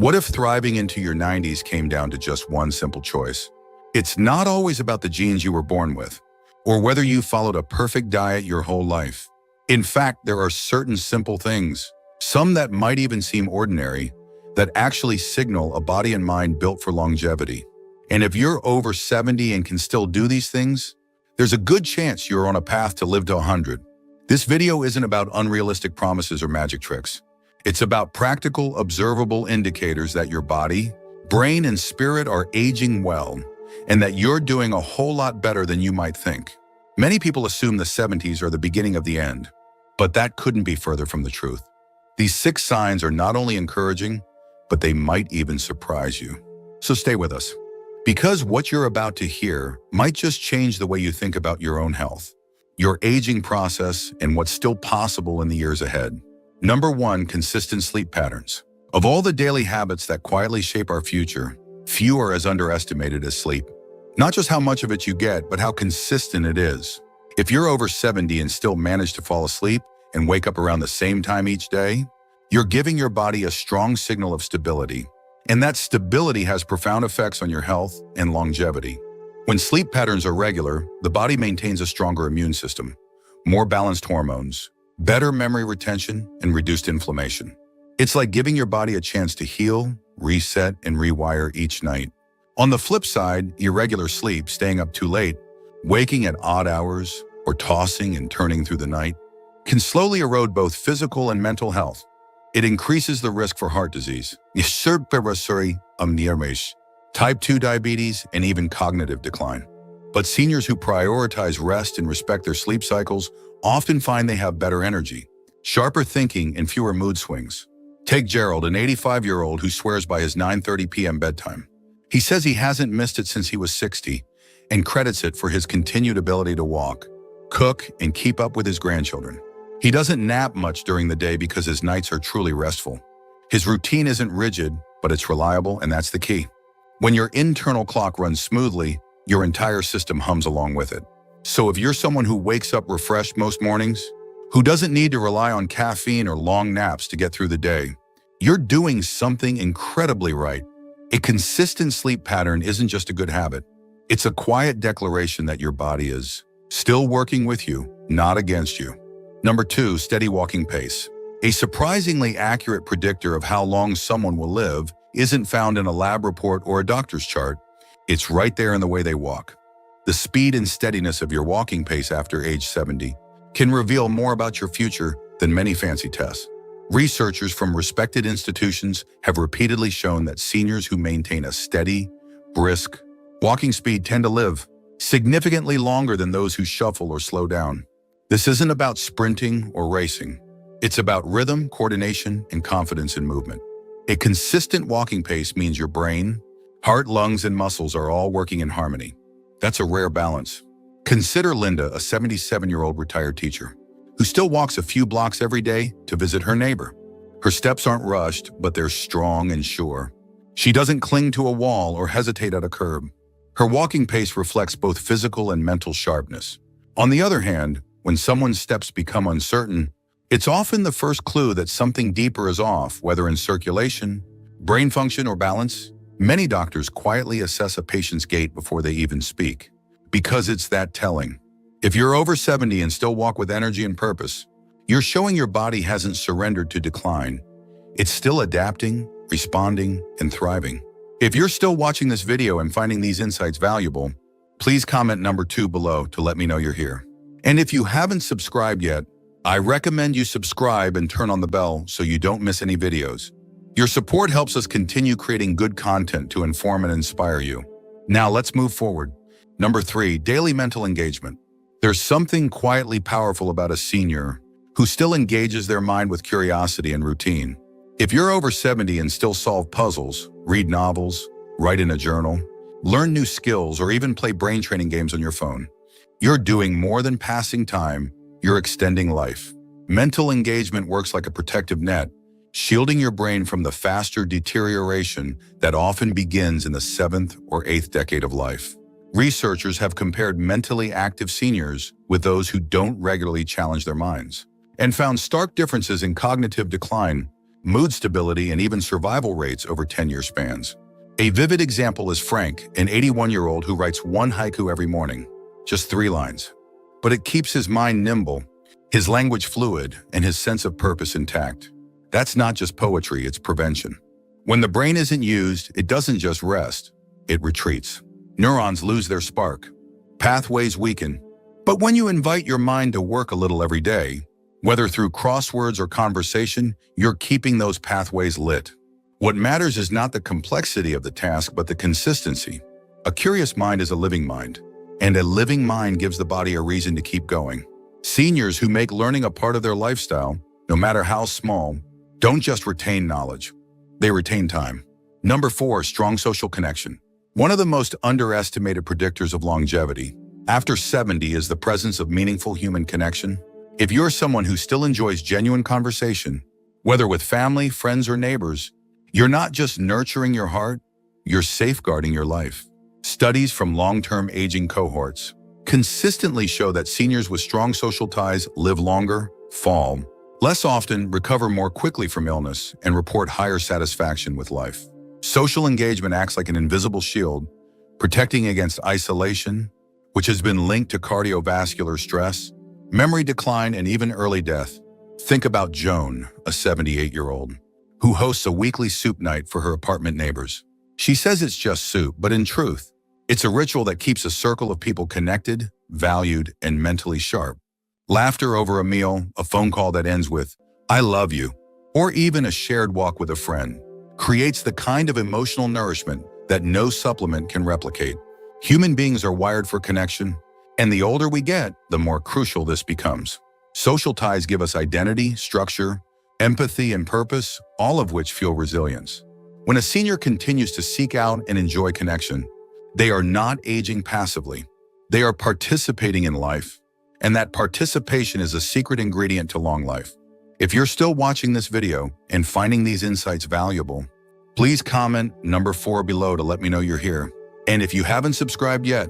What if thriving into your 90s came down to just one simple choice? It's not always about the genes you were born with, or whether you followed a perfect diet your whole life. In fact, there are certain simple things, some that might even seem ordinary, that actually signal a body and mind built for longevity. And if you're over 70 and can still do these things, there's a good chance you're on a path to live to 100. This video isn't about unrealistic promises or magic tricks. It's about practical, observable indicators that your body, brain, and spirit are aging well, and that you're doing a whole lot better than you might think. Many people assume the 70s are the beginning of the end, but that couldn't be further from the truth. These 6 signs are not only encouraging, but they might even surprise you. So stay with us, because what you're about to hear might just change the way you think about your own health, your aging process, and what's still possible in the years ahead. Number 1, consistent sleep patterns. Of all the daily habits that quietly shape our future, few are as underestimated as sleep. Not just how much of it you get, but how consistent it is. If you're over 70 and still manage to fall asleep and wake up around the same time each day, you're giving your body a strong signal of stability. And that stability has profound effects on your health and longevity. When sleep patterns are regular, the body maintains a stronger immune system, more balanced hormones, better memory retention, and reduced inflammation. It's like giving your body a chance to heal, reset, and rewire each night. On the flip side, irregular sleep, staying up too late, waking at odd hours, or tossing and turning through the night, can slowly erode both physical and mental health. It increases the risk for heart disease, type 2 diabetes, and even cognitive decline. But seniors who prioritize rest and respect their sleep cycles often find they have better energy, sharper thinking, and fewer mood swings. Take Gerald, an 85-year-old who swears by his 9:30 p.m. bedtime. He says he hasn't missed it since he was 60 and credits it for his continued ability to walk, cook, and keep up with his grandchildren. He doesn't nap much during the day because his nights are truly restful. His routine isn't rigid, but it's reliable, and that's the key. When your internal clock runs smoothly, your entire system hums along with it. So if you're someone who wakes up refreshed most mornings, who doesn't need to rely on caffeine or long naps to get through the day, you're doing something incredibly right. A consistent sleep pattern isn't just a good habit. It's a quiet declaration that your body is still working with you, not against you. Number 2, steady walking pace. A surprisingly accurate predictor of how long someone will live isn't found in a lab report or a doctor's chart. It's right there in the way they walk. The speed and steadiness of your walking pace after age 70 can reveal more about your future than many fancy tests. Researchers from respected institutions have repeatedly shown that seniors who maintain a steady, brisk walking speed tend to live significantly longer than those who shuffle or slow down. This isn't about sprinting or racing. It's about rhythm, coordination, and confidence in movement. A consistent walking pace means your brain, heart, lungs, and muscles are all working in harmony. That's a rare balance. Consider Linda, a 77-year-old retired teacher, who still walks a few blocks every day to visit her neighbor. Her steps aren't rushed, but they're strong and sure. She doesn't cling to a wall or hesitate at a curb. Her walking pace reflects both physical and mental sharpness. On the other hand, when someone's steps become uncertain, it's often the first clue that something deeper is off, whether in circulation, brain function, or balance. Many doctors quietly assess a patient's gait before they even speak, because it's that telling. If you're over 70 and still walk with energy and purpose, you're showing your body hasn't surrendered to decline. It's still adapting, responding, and thriving. If you're still watching this video and finding these insights valuable, please comment number 2 below to let me know you're here. And if you haven't subscribed yet, I recommend you subscribe and turn on the bell so you don't miss any videos. Your support helps us continue creating good content to inform and inspire you. Now let's move forward. Number 3, daily mental engagement. There's something quietly powerful about a senior who still engages their mind with curiosity and routine. If you're over 70 and still solve puzzles, read novels, write in a journal, learn new skills, or even play brain training games on your phone, you're doing more than passing time, you're extending life. Mental engagement works like a protective net, shielding your brain from the faster deterioration that often begins in the 7th or 8th decade of life. Researchers have compared mentally active seniors with those who don't regularly challenge their minds, and found stark differences in cognitive decline, mood stability, and even survival rates over 10-year spans. A vivid example is Frank, an 81-year-old who writes one haiku every morning, just 3 lines. But it keeps his mind nimble, his language fluid, and his sense of purpose intact. That's not just poetry, it's prevention. When the brain isn't used, it doesn't just rest, it retreats. Neurons lose their spark. Pathways weaken. But when you invite your mind to work a little every day, whether through crosswords or conversation, you're keeping those pathways lit. What matters is not the complexity of the task, but the consistency. A curious mind is a living mind, and a living mind gives the body a reason to keep going. Seniors who make learning a part of their lifestyle, no matter how small, don't just retain knowledge, they retain time. Number 4, strong social connection. One of the most underestimated predictors of longevity after 70 is the presence of meaningful human connection. If you're someone who still enjoys genuine conversation, whether with family, friends, or neighbors, you're not just nurturing your heart, you're safeguarding your life. Studies from long-term aging cohorts consistently show that seniors with strong social ties live longer, fall less often, recover more quickly from illness, and report higher satisfaction with life. Social engagement acts like an invisible shield, protecting against isolation, which has been linked to cardiovascular stress, memory decline, and even early death. Think about Joan, a 78-year-old, who hosts a weekly soup night for her apartment neighbors. She says it's just soup, but in truth, it's a ritual that keeps a circle of people connected, valued, and mentally sharp. Laughter over a meal, a phone call that ends with, "I love you," or even a shared walk with a friend, creates the kind of emotional nourishment that no supplement can replicate. Human beings are wired for connection, and the older we get, the more crucial this becomes. Social ties give us identity, structure, empathy, and purpose, all of which fuel resilience. When a senior continues to seek out and enjoy connection, they are not aging passively. They are participating in life, and that participation is a secret ingredient to long life. If you're still watching this video and finding these insights valuable, please comment number 4 below to let me know you're here. And if you haven't subscribed yet,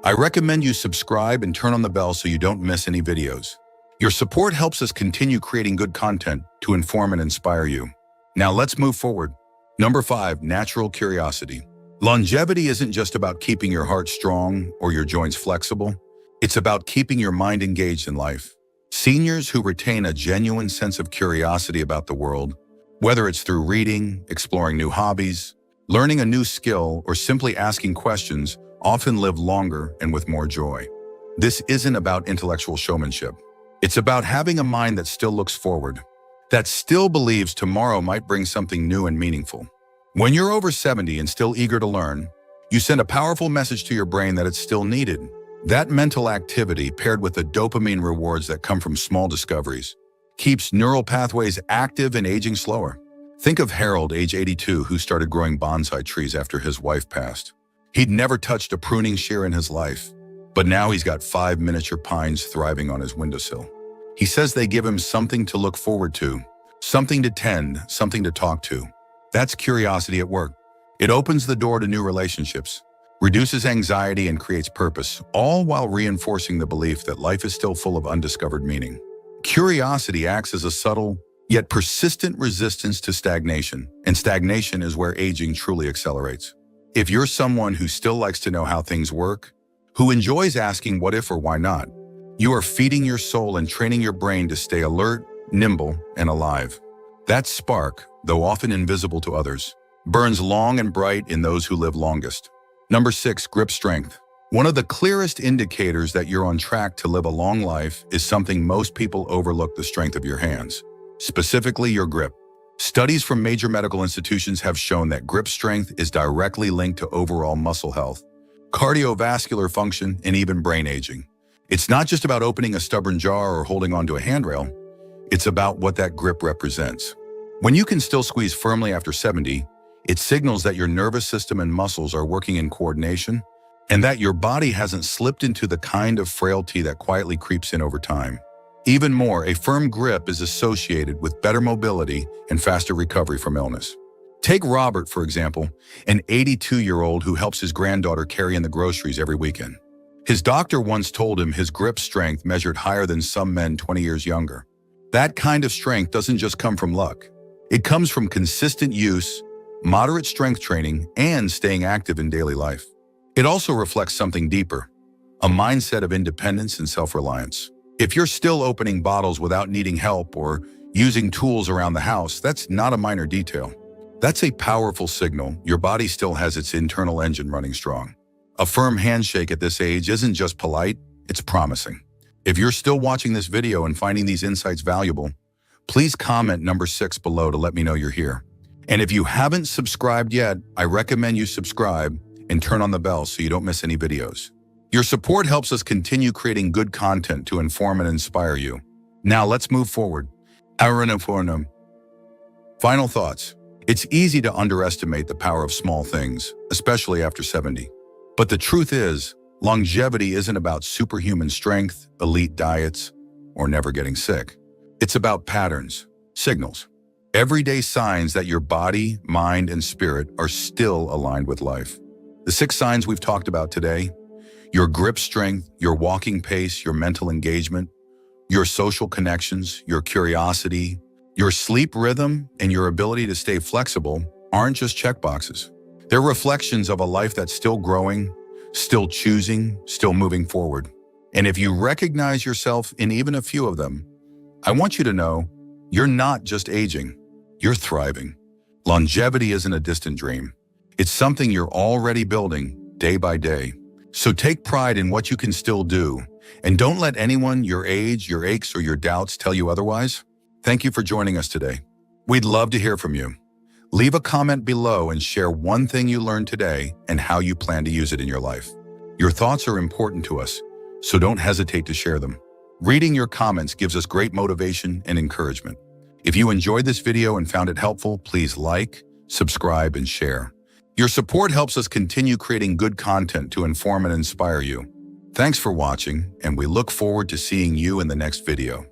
I recommend you subscribe and turn on the bell so you don't miss any videos. Your support helps us continue creating good content to inform and inspire you. Now let's move forward. Number 5, natural curiosity. Longevity isn't just about keeping your heart strong or your joints flexible. It's about keeping your mind engaged in life. Seniors who retain a genuine sense of curiosity about the world, whether it's through reading, exploring new hobbies, learning a new skill, or simply asking questions, often live longer and with more joy. This isn't about intellectual showmanship. It's about having a mind that still looks forward, that still believes tomorrow might bring something new and meaningful. When you're over 70 and still eager to learn, you send a powerful message to your brain that it's still needed. That mental activity, paired with the dopamine rewards that come from small discoveries, keeps neural pathways active and aging slower. Think of Harold, age 82, who started growing bonsai trees after his wife passed. He'd never touched a pruning shear in his life, but now he's got 5 miniature pines thriving on his windowsill. He says they give him something to look forward to, something to tend, something to talk to. That's curiosity at work. It opens the door to new relationships, reduces anxiety, and creates purpose, all while reinforcing the belief that life is still full of undiscovered meaning. Curiosity acts as a subtle, yet persistent resistance to stagnation, and stagnation is where aging truly accelerates. If you're someone who still likes to know how things work, who enjoys asking what if or why not, you are feeding your soul and training your brain to stay alert, nimble, and alive. That spark, though often invisible to others, burns long and bright in those who live longest. Number 6, grip strength. One of the clearest indicators that you're on track to live a long life is something most people overlook: the strength of your hands, specifically your grip. Studies from major medical institutions have shown that grip strength is directly linked to overall muscle health, cardiovascular function, and even brain aging. It's not just about opening a stubborn jar or holding onto a handrail. It's about what that grip represents. When you can still squeeze firmly after 70, it signals that your nervous system and muscles are working in coordination, and that your body hasn't slipped into the kind of frailty that quietly creeps in over time. Even more, a firm grip is associated with better mobility and faster recovery from illness. Take Robert, for example, an 82-year-old who helps his granddaughter carry in the groceries every weekend. His doctor once told him his grip strength measured higher than some men 20 years younger. That kind of strength doesn't just come from luck. It comes from consistent use, moderate strength training, and staying active in daily life. It also reflects something deeper, a mindset of independence and self-reliance. If you're still opening bottles without needing help or using tools around the house, that's not a minor detail. That's a powerful signal your body still has its internal engine running strong. A firm handshake at this age isn't just polite, it's promising. If you're still watching this video and finding these insights valuable, please comment number 6 below to let me know you're here. And if you haven't subscribed yet, I recommend you subscribe and turn on the bell so you don't miss any videos. Your support helps us continue creating good content to inform and inspire you. Now let's move forward. Final thoughts. It's easy to underestimate the power of small things, especially after 70. But the truth is, longevity isn't about superhuman strength, elite diets, or never getting sick. It's about patterns, signals, everyday signs that your body, mind, and spirit are still aligned with life. The 6 signs we've talked about today: your grip strength, your walking pace, your mental engagement, your social connections, your curiosity, your sleep rhythm, and your ability to stay flexible aren't just checkboxes. They're reflections of a life that's still growing, still choosing, still moving forward. And if you recognize yourself in even a few of them, I want you to know you're not just aging, you're thriving. Longevity isn't a distant dream. It's something you're already building day by day. So take pride in what you can still do, and don't let anyone, your age, your aches, or your doubts tell you otherwise. Thank you for joining us today. We'd love to hear from you. Leave a comment below and share one thing you learned today and how you plan to use it in your life. Your thoughts are important to us, so don't hesitate to share them. Reading your comments gives us great motivation and encouragement. If you enjoyed this video and found it helpful, please like, subscribe, and share. Your support helps us continue creating good content to inform and inspire you. Thanks for watching, and we look forward to seeing you in the next video.